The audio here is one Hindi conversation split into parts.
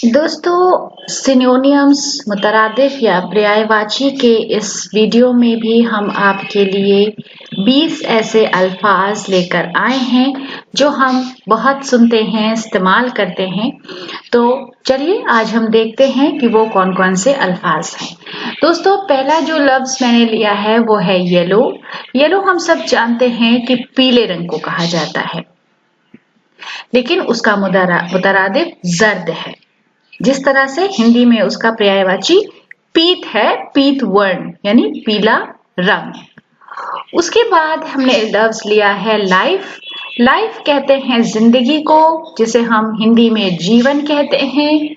दोस्तों, सिनोनियम्स मुतरादिफ या पर्यायवाची के इस वीडियो में भी हम आपके लिए 20 ऐसे अल्फाज लेकर आए हैं जो हम बहुत सुनते हैं, इस्तेमाल करते हैं। तो चलिए आज हम देखते हैं कि वो कौन कौन से अल्फाज हैं। दोस्तों, पहला जो लफ्ज मैंने लिया है वो है येलो। येलो हम सब जानते हैं कि पीले रंग को कहा जाता है, लेकिन उसका मुतरादिफ जर्द है। जिस तरह से हिंदी में उसका पर्यायवाची पीत है, पीत वर्ण यानी पीला रंग। उसके बाद हमने लफ्ज लिया है लाइफ। लाइफ कहते हैं जिंदगी को, जिसे हम हिंदी में जीवन कहते हैं।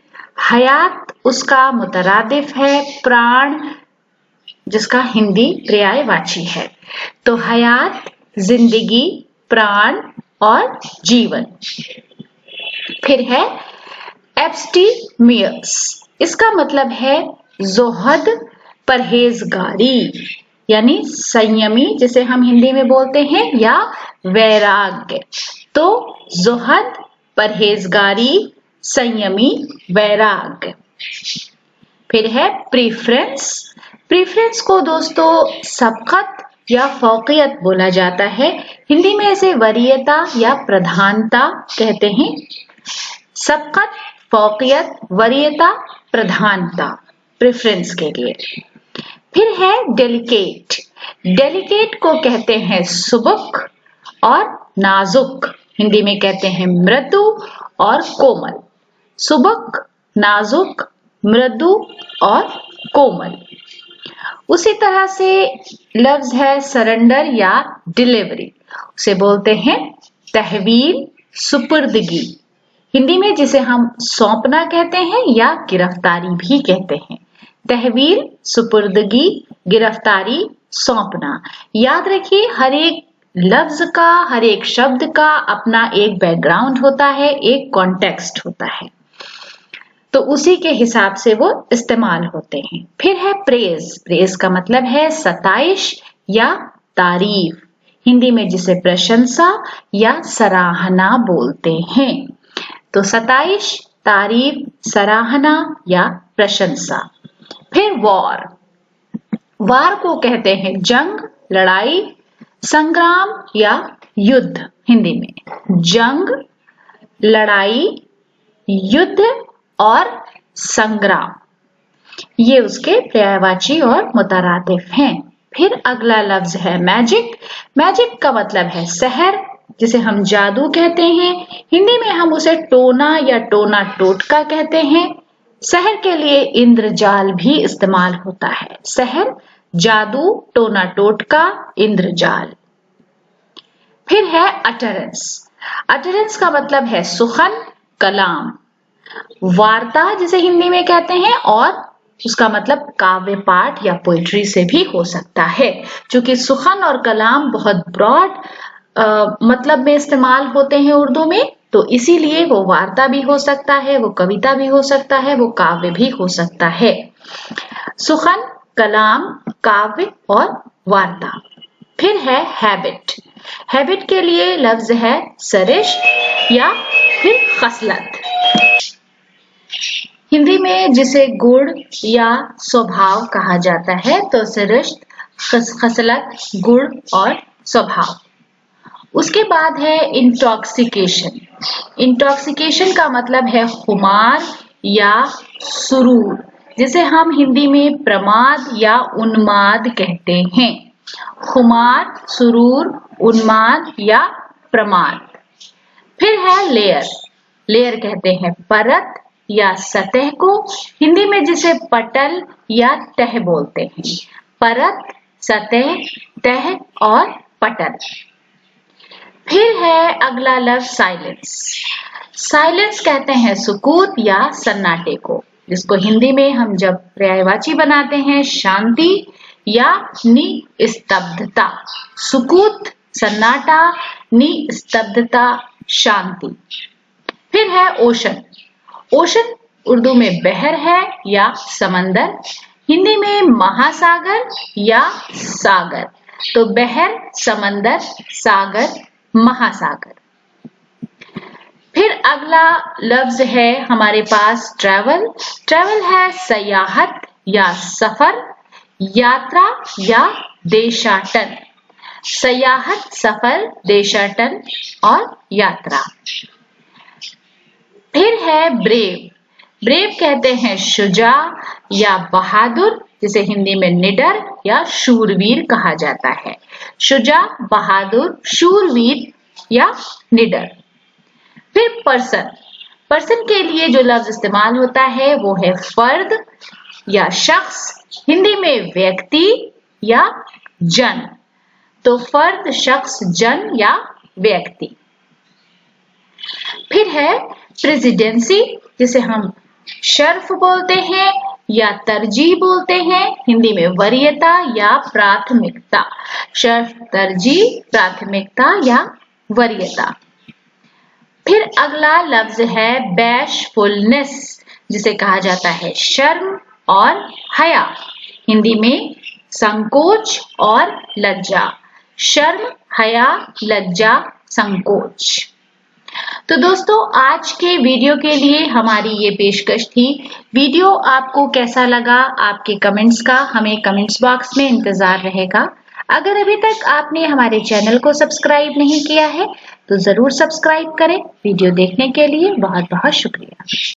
हयात उसका मुतरादिफ है प्राण, जिसका हिंदी पर्यायवाची है। तो हयात, जिंदगी, प्राण और जीवन। फिर है एब्स्टीमियस। इसका मतलब है जोहद, परहेजगारी यानी संयमी, जिसे हम हिंदी में बोलते हैं, या वैराग्य। तो जोहद, परहेजगारी, संयमी, वैराग्य। फिर है प्रीफरेंस। प्रीफरेंस को दोस्तों सबकत या फौकियत बोला जाता है। हिंदी में इसे वरीयता या प्रधानता कहते हैं। सबकत, फौकियत, वरीयता, प्रधानता प्रेफरेंस के लिए। फिर है डेलिकेट। डेलिकेट को कहते हैं सुबक और नाजुक। हिंदी में कहते हैं मृदु और कोमल। सुबक, नाजुक, मृदु और कोमल। उसी तरह से लफ्ज है सरेंडर या डिलीवरी। उसे बोलते हैं तहवील, सुपुर्दगी। हिंदी में जिसे हम सौंपना कहते हैं या गिरफ्तारी भी कहते हैं। तहवील, सुपुर्दगी, गिरफ्तारी, सौंपना। याद रखिए, हर एक लफ्ज का, हर एक शब्द का अपना एक बैकग्राउंड होता है, एक कॉन्टेक्स्ट होता है, तो उसी के हिसाब से वो इस्तेमाल होते हैं। फिर है प्रेज। प्रेज का मतलब है सताइश या तारीफ। हिंदी में जिसे प्रशंसा या सराहना बोलते हैं। तो सताइश, तारीफ, सराहना या प्रशंसा। फिर वॉर। वार को कहते हैं जंग, लड़ाई, संग्राम या युद्ध। हिंदी में जंग, लड़ाई, युद्ध और संग्राम, ये उसके पर्यायवाची और मुतरादिफ हैं। फिर अगला लफ्ज है मैजिक। मैजिक का मतलब है सहर, जिसे हम जादू कहते हैं। हिंदी में हम उसे टोना या टोना टोटका कहते हैं। सहर के लिए इंद्रजाल भी इस्तेमाल होता है। सहर, जादू, टोना टोटका, इंद्रजाल। फिर है अटरेंस। अटरेंस का मतलब है सुखन, कलाम, वार्ता जिसे हिंदी में कहते हैं, और उसका मतलब काव्य पाठ या पोइट्री से भी हो सकता है। क्योंकि सुखन और कलाम बहुत ब्रॉड मतलब में इस्तेमाल होते हैं उर्दू में, तो इसीलिए वो वार्ता भी हो सकता है, वो कविता भी हो सकता है, वो काव्य भी हो सकता है। सुखन, कलाम, काव्य और वार्ता। फिर है हैबिट। हैबिट के लिए लफ्ज है सरिश्त या फिर खसलत। हिंदी में जिसे गुण या स्वभाव कहा जाता है, तो सरिश्त, खसलत, गुण और स्वभाव। उसके बाद है इंटॉक्सिकेशन। इंटॉक्सिकेशन का मतलब है खुमार या सुरूर, जिसे हम हिंदी में प्रमाद या उन्माद कहते हैं। खुमार, सुरूर, उन्माद या प्रमाद। फिर है लेयर। लेयर कहते हैं परत या सतह को। हिंदी में जिसे पटल या तह बोलते हैं। परत, सतह, तह और पटल। फिर है अगला लफ्ज साइलेंस। साइलेंस कहते हैं सुकूत या सन्नाटे को, जिसको हिंदी में हम जब पर्यायवाची बनाते हैं शांति या निस्तब्धता। सुकूत, सन्नाटा, निस्तब्धता, शांति। फिर है ओशन। ओशन उर्दू में बहर है या समंदर। हिंदी में महासागर या सागर। तो बहर, समंदर, सागर, महासागर। फिर अगला लफ्ज है हमारे पास ट्रैवल। ट्रैवल है सयाहत या सफर, यात्रा या देशाटन। सयाहत, सफर, देशाटन और यात्रा। फिर है ब्रेव। ब्रेव कहते हैं शुजा या बहादुर, जिसे हिंदी में निडर या शूरवीर कहा जाता है। शुजा, बहादुर, शूरवीर या निडर। फिर पर्सन। पर्सन के लिए जो लफ्ज इस्तेमाल होता है वो है फर्द या शख्स, हिंदी में व्यक्ति या जन। तो फर्द, शख्स, जन या व्यक्ति। फिर है प्रेसिडेंसी, जिसे हम शर्फ बोलते हैं या तरजीह बोलते हैं, हिंदी में वरीयता या प्राथमिकता। शर्फ, तरजीह, प्राथमिकता या वरीयता। फिर अगला लफ्ज है बैशफुलनेस, जिसे कहा जाता है शर्म और हया, हिंदी में संकोच और लज्जा। शर्म, हया, लज्जा, संकोच। तो दोस्तों, आज के वीडियो के लिए हमारी ये पेशकश थी। वीडियो आपको कैसा लगा, आपके कमेंट्स का हमें कमेंट्स बॉक्स में इंतजार रहेगा। अगर अभी तक आपने हमारे चैनल को सब्सक्राइब नहीं किया है तो जरूर सब्सक्राइब करें। वीडियो देखने के लिए बहुत बहुत शुक्रिया।